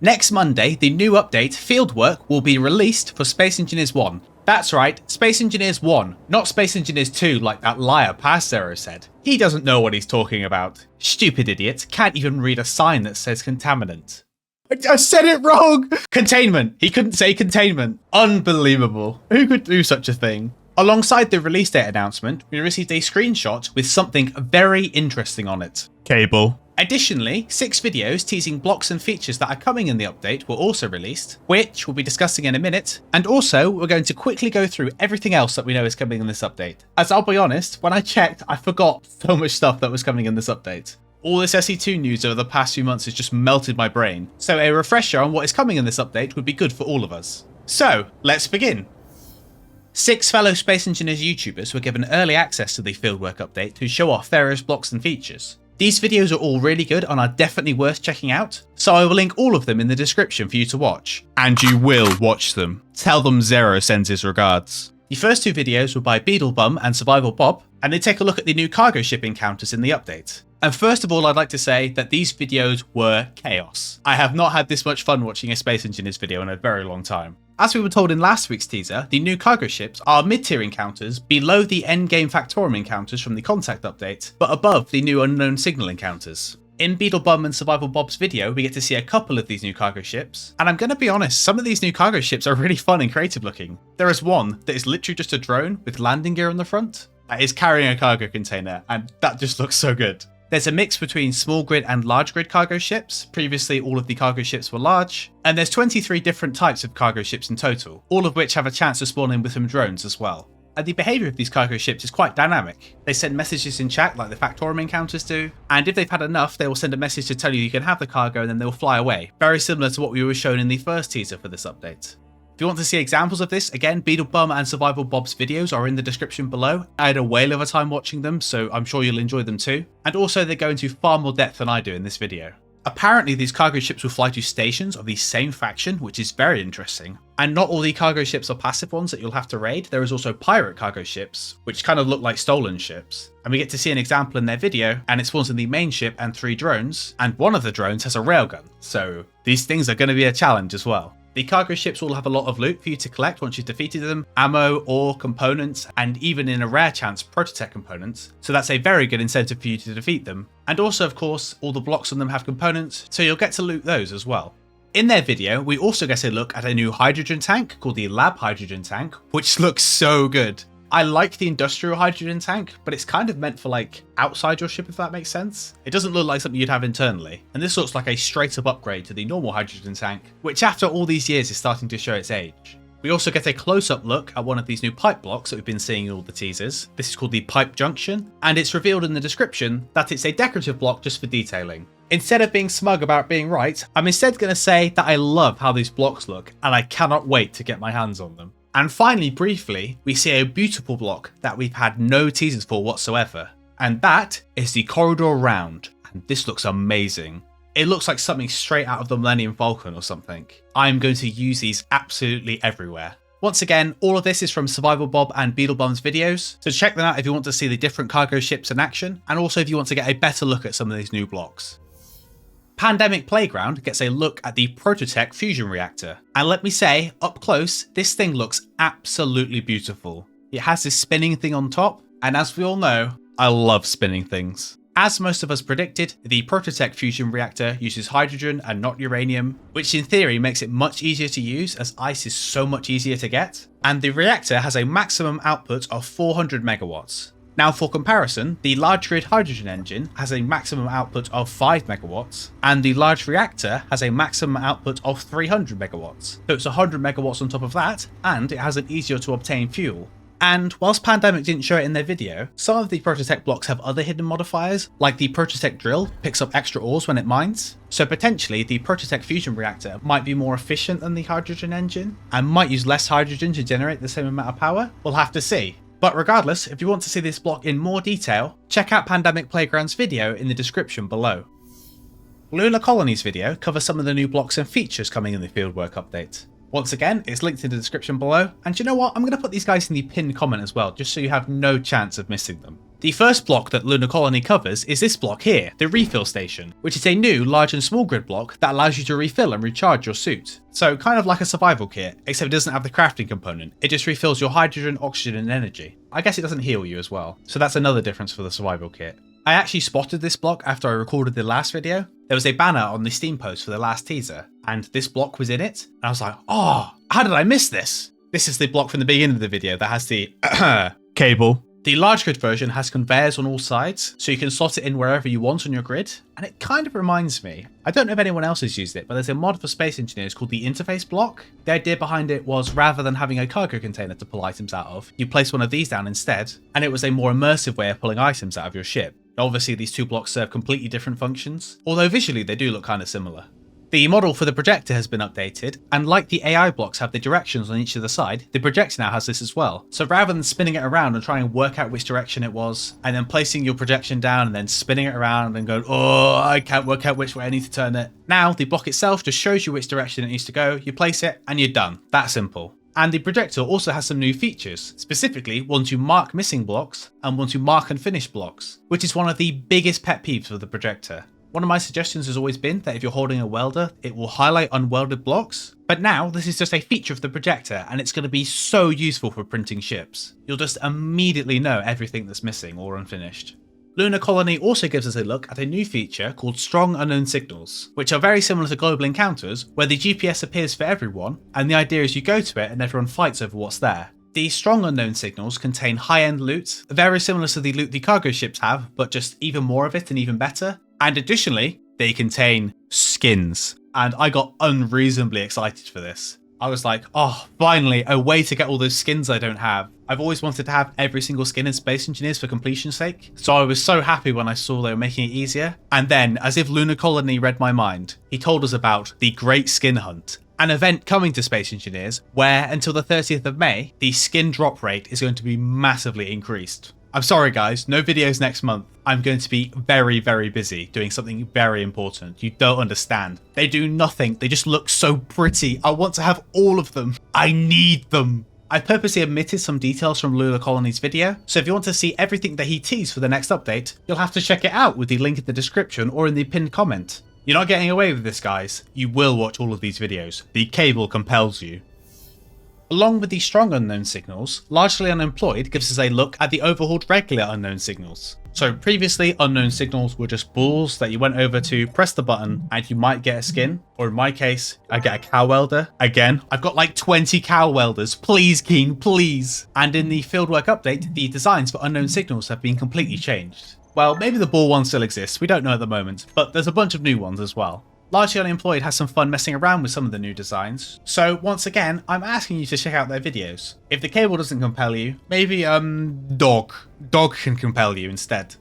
Next Monday, the new update, Fieldwork, will be released for Space Engineers 1. That's right, Space Engineers 1, not Space Engineers 2 like that liar Past Zero said. He doesn't know what he's talking about. Stupid idiot, can't even read a sign that says contaminant. I said it wrong! Containment! He couldn't say containment. Unbelievable. Who could do such a thing? Alongside the release date announcement, we received a screenshot with something very interesting on it. Cable. Additionally, 6 videos teasing blocks and features that are coming in the update were also released, which we'll be discussing in a minute, and also we're going to quickly go through everything else that we know is coming in this update. As I'll be honest, when I checked, I forgot so much stuff that was coming in this update. All this SE2 news over the past few months has just melted my brain, so a refresher on what is coming in this update would be good for all of us. So, let's begin. 6 fellow Space Engineers YouTubers were given early access to the Fieldwork update to show off various blocks and features. These videos are all really good and are definitely worth checking out, so I will link all of them in the description for you to watch. And you will watch them. Tell them Zero sends his regards. The first 2 videos were by Beeblebum and SurvivalBob, and they take a look at the new cargo ship encounters in the update. And first of all, I'd like to say that these videos were chaos. I have not had this much fun watching a Space Engineers video in a very long time. As we were told in last week's teaser, the new cargo ships are mid-tier encounters below the endgame Factorum encounters from the Contact update, but above the new Unknown Signal encounters. In Beeblebum and SurvivalBob's video, we get to see a couple of these new cargo ships, and I'm going to be honest, some of these new cargo ships are really fun and creative looking. There is one that is literally just a drone with landing gear on the front that is carrying a cargo container, and that just looks so good. There's a mix between small grid and large grid cargo ships. Previously, all of the cargo ships were large. And there's 23 different types of cargo ships in total, all of which have a chance to spawn in with some drones as well. And the behaviour of these cargo ships is quite dynamic. They send messages in chat like the Factorum encounters do, and if they've had enough, they will send a message to tell you you can have the cargo and then they'll fly away. Very similar to what we were shown in the first teaser for this update. If you want to see examples of this, again, Beeblebum and SurvivalBob's videos are in the description below. I had a whale of a time watching them, so I'm sure you'll enjoy them too. And also they go into far more depth than I do in this video. Apparently these cargo ships will fly to stations of the same faction, which is very interesting. And not all the cargo ships are passive ones that you'll have to raid. There is also pirate cargo ships, which kind of look like stolen ships. And we get to see an example in their video, and it spawns in the main ship and 3 drones, and one of the drones has a railgun. So these things are going to be a challenge as well. The cargo ships will have a lot of loot for you to collect once you've defeated them, ammo, ore, components, and even in a rare chance, Prototech components, so that's a very good incentive for you to defeat them. And also, of course, all the blocks on them have components, so you'll get to loot those as well. In their video, we also get a look at a new hydrogen tank called the Lab Hydrogen Tank, which looks so good. I like the industrial hydrogen tank, but it's kind of meant for like outside your ship, if that makes sense. It doesn't look like something you'd have internally. And this looks like a straight up upgrade to the normal hydrogen tank, which after all these years is starting to show its age. We also get a close-up look at one of these new pipe blocks that we've been seeing in all the teasers. This is called the Pipe Junction, and it's revealed in the description that it's a decorative block just for detailing. Instead of being smug about being right, I'm instead going to say that I love how these blocks look, and I cannot wait to get my hands on them. And finally, briefly, we see a beautiful block that we've had no teasers for whatsoever. And that is the Corridor Round. And this looks amazing. It looks like something straight out of the Millennium Falcon or something. I'm going to use these absolutely everywhere. Once again, all of this is from SurvivalBob and Beeblebum's videos, so check them out if you want to see the different cargo ships in action, and also if you want to get a better look at some of these new blocks. Pandemicplayground gets a look at the Prototech fusion reactor, and let me say, up close, this thing looks absolutely beautiful. It has this spinning thing on top, and as we all know, I love spinning things. As most of us predicted, the Prototech fusion reactor uses hydrogen and not uranium, which in theory makes it much easier to use as ice is so much easier to get, and the reactor has a maximum output of 400 megawatts. Now for comparison, the large grid hydrogen engine has a maximum output of 5 megawatts, and the large reactor has a maximum output of 300 megawatts. So it's 100 megawatts on top of that, and it has an easier to obtain fuel. And whilst Pandemic didn't show it in their video, some of the Prototech blocks have other hidden modifiers, like the Prototech drill picks up extra ores when it mines, so potentially the Prototech fusion reactor might be more efficient than the hydrogen engine, and might use less hydrogen to generate the same amount of power. We'll have to see. But regardless, if you want to see this block in more detail, check out Pandemicplayground's video in the description below. Lunar Kolony's video covers some of the new blocks and features coming in the Fieldwork update. Once again, it's linked in the description below, and you know what, I'm going to put these guys in the pinned comment as well, just so you have no chance of missing them. The first block that Lunar Kolony covers is this block here, the refill station, which is a new large and small grid block that allows you to refill and recharge your suit. So kind of like a survival kit, except it doesn't have the crafting component, it just refills your hydrogen, oxygen and energy. I guess it doesn't heal you as well, so that's another difference for the survival kit. I actually spotted this block after I recorded the last video. There was a banner on the Steam post for the last teaser, and this block was in it, and I was like, oh, how did I miss this? This is the block from the beginning of the video that has the cable. The large grid version has conveyors on all sides, so you can slot it in wherever you want on your grid, and it kind of reminds me, I don't know if anyone else has used it, but there's a mod for Space Engineers called the interface block. The idea behind it was rather than having a cargo container to pull items out of, you place one of these down instead, and it was a more immersive way of pulling items out of your ship. Obviously these two blocks serve completely different functions, although visually they do look kind of similar. The model for the projector has been updated, and like the AI blocks have the directions on each of the side, the projector now has this as well. So rather than spinning it around and trying to work out which direction it was, and then placing your projection down and then spinning it around and going, oh, I can't work out which way I need to turn it. Now the block itself just shows you which direction it needs to go, you place it, and you're done. That simple. And the projector also has some new features, specifically one to mark missing blocks and one to mark and finish blocks, which is one of the biggest pet peeves of the projector. One of my suggestions has always been that if you're holding a welder, it will highlight unwelded blocks, but now this is just a feature of the projector and it's going to be so useful for printing ships. You'll just immediately know everything that's missing or unfinished. Lunar Kolony also gives us a look at a new feature called Strong Unknown Signals, which are very similar to Global Encounters, where the GPS appears for everyone, and the idea is you go to it and everyone fights over what's there. These Strong Unknown Signals contain high-end loot, very similar to the loot the cargo ships have, but just even more of it and even better. And additionally, they contain skins. And I got unreasonably excited for this. I was like, oh, finally, a way to get all those skins I don't have. I've always wanted to have every single skin in Space Engineers for completion's sake. So I was so happy when I saw they were making it easier. And then, as if Lunar Kolony read my mind, he told us about the Great Skin Hunt, an event coming to Space Engineers where, until the 30th of May, the skin drop rate is going to be massively increased. I'm sorry guys, no videos next month. I'm going to be very, very busy doing something very important. You don't understand. They do nothing. They just look so pretty. I want to have all of them. I need them. I purposely omitted some details from Lunar Kolony's video, so if you want to see everything that he teased for the next update, you'll have to check it out with the link in the description or in the pinned comment. You're not getting away with this, guys. You will watch all of these videos. The cable compels you. Along with the strong unknown signals, largely unemployed gives us a look at the overhauled regular unknown signals. So previously, unknown signals were just balls that you went over to, press the button, and you might get a skin. Or in my case, I get a cow welder. Again, I've got like 20 cow welders. Please, Keen, please. And in the Fieldwork update, the designs for unknown signals have been completely changed. Well, maybe the ball one still exists. We don't know at the moment, but there's a bunch of new ones as well. Largely Unemployed has some fun messing around with some of the new designs, so once again, I'm asking you to check out their videos. If the cable doesn't compel you, maybe Dog can compel you instead.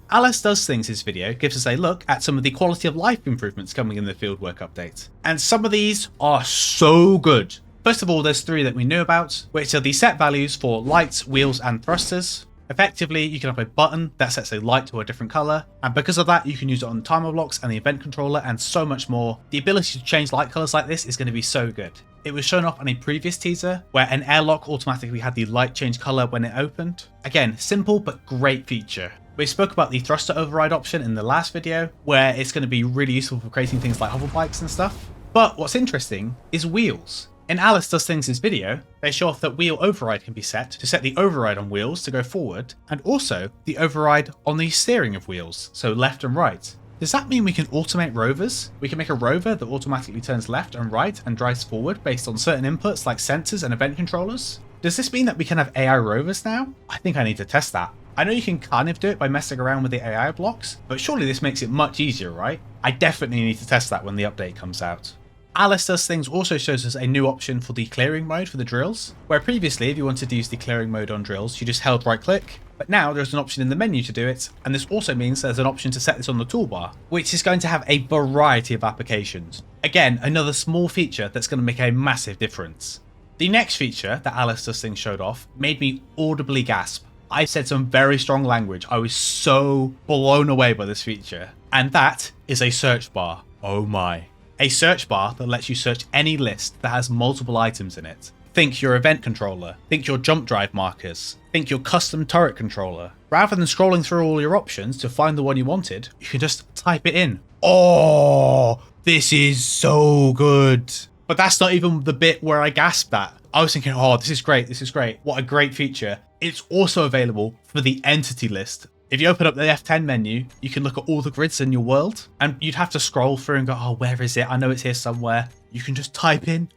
Alicedoesthings' video gives us a look at some of the quality of life improvements coming in the Fieldwork update, and some of these are so good. First of all, there's 3 that we knew about, which are the set values for lights, wheels and thrusters. Effectively, you can have a button that sets a light to a different color, and because of that, you can use it on timer blocks and the event controller and so much more. The ability to change light colors like this is going to be so good. It was shown off on a previous teaser, where an airlock automatically had the light change color when it opened. Again, simple but great feature. We spoke about the thruster override option in the last video, where it's going to be really useful for creating things like hover bikes and stuff. But what's interesting is wheels. In Alicedoesthings' video, they show off that wheel override can be set to set the override on wheels to go forward, and also the override on the steering of wheels, so left and right. Does that mean we can automate rovers? We can make a rover that automatically turns left and right and drives forward based on certain inputs like sensors and event controllers? Does this mean that we can have AI rovers now? I think I need to test that. I know you can kind of do it by messing around with the AI blocks, but surely this makes it much easier, right? I definitely need to test that when the update comes out. Alicedoesthings also shows us a new option for the clearing mode for the drills, where previously if you wanted to use the clearing mode on drills, you just held right click, but now there's an option in the menu to do it, and this also means there's an option to set this on the toolbar, which is going to have a variety of applications. Again, another small feature that's going to make a massive difference. The next feature that Alicedoesthings showed off made me audibly gasp. I said some very strong language. I was so blown away by this feature, and that is a search bar. Oh my. A search bar that lets you search any list that has multiple items in it. Think your event controller, think your jump drive markers, think your custom turret controller. Rather than scrolling through all your options to find the one you wanted, you can just type it in. Oh, this is so good. But that's not even the bit where I gasped at. I was thinking, oh, this is great, what a great feature. It's also available for the entity list. If you open up the F10 menu, you can look at all the grids in your world, and you'd have to scroll through and go, oh, where is it? I know it's here somewhere. You can just type in.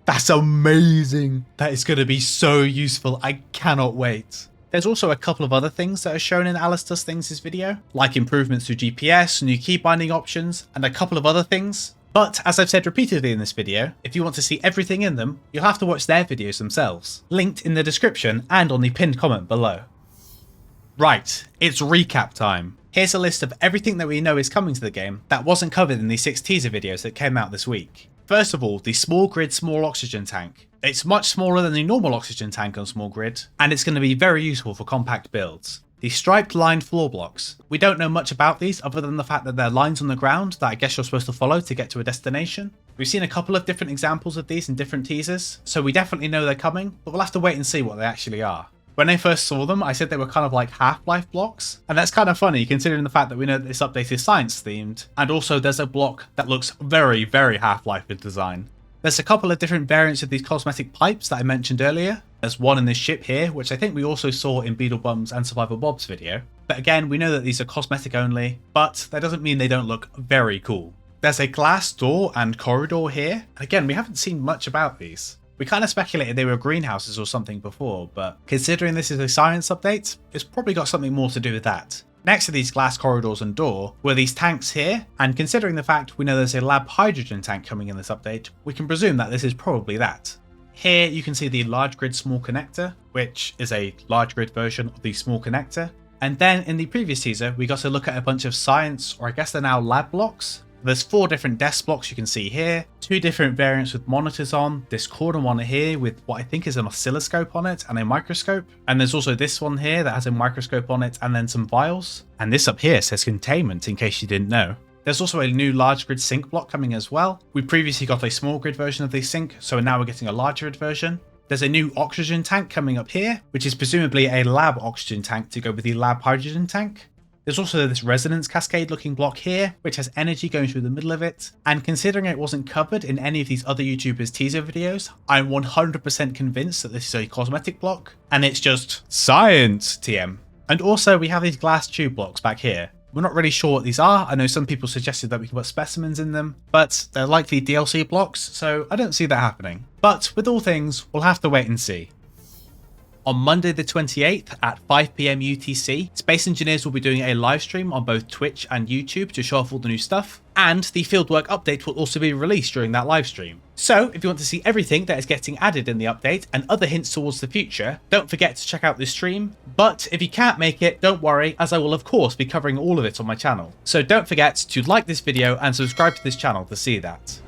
That's amazing. That is going to be so useful. I cannot wait. There's also a couple of other things that are shown in Alicedoesthings' video, like improvements to GPS, new key binding options, and a couple of other things. But as I've said repeatedly in this video, if you want to see everything in them, you'll have to watch their videos themselves, linked in the description and on the pinned comment below. Right, it's recap time. Here's a list of everything that we know is coming to the game that wasn't covered in the 6 teaser videos that came out this week. First of all, the small grid small oxygen tank. It's much smaller than the normal oxygen tank on small grid, and it's going to be very useful for compact builds. The striped lined floor blocks. We don't know much about these other than the fact that they're lines on the ground that I guess you're supposed to follow to get to a destination. We've seen a couple of different examples of these in different teasers, so we definitely know they're coming, but we'll have to wait and see what they actually are. When I first saw them, I said they were kind of like Half-Life blocks, and that's kind of funny considering the fact that we know that this update is science themed, and also there's a block that looks very, very Half-Life in design. There's a couple of different variants of these cosmetic pipes that I mentioned earlier. There's one in this ship here, which I think we also saw in Beeblebum's and SurvivalBob's video. But again, we know that these are cosmetic only, but that doesn't mean they don't look very cool. There's a glass door and corridor here. Again, we haven't seen much about these. We kind of speculated they were greenhouses or something before, but considering this is a science update, it's probably got something more to do with that. Next to these glass corridors and door were these tanks here, and considering the fact we know there's a lab hydrogen tank coming in this update, we can presume that this is probably that. Here you can see the large grid small connector, which is a large grid version of the small connector. And then in the previous teaser, we got to look at a bunch of science, or I guess they're now lab blocks. There's 4 different desk blocks you can see here, 2 different variants with monitors on, this corner one here with what I think is an oscilloscope on it and a microscope, and there's also this one here that has a microscope on it and then some vials, and this up here says containment in case you didn't know. There's also a new large grid sink block coming as well. We previously got a small grid version of the sink, so now we're getting a large grid version. There's a new oxygen tank coming up here, which is presumably a lab oxygen tank to go with the lab hydrogen tank. There's also this resonance cascade looking block here, which has energy going through the middle of it, and considering it wasn't covered in any of these other YouTubers' teaser videos, I'm 100% convinced that this is a cosmetic block, and it's just science TM. And also we have these glass tube blocks back here. We're not really sure what these are. I know some people suggested that we can put specimens in them, but they're likely DLC blocks, so I don't see that happening. But with all things, we'll have to wait and see. On Monday the 28th at 5 PM UTC, Space Engineers will be doing a live stream on both Twitch and YouTube to show off all the new stuff, and the Fieldwork update will also be released during that live stream. So if you want to see everything that is getting added in the update and other hints towards the future, don't forget to check out this stream. But if you can't make it, don't worry, as I will of course be covering all of it on my channel. So don't forget to like this video and subscribe to this channel to see that.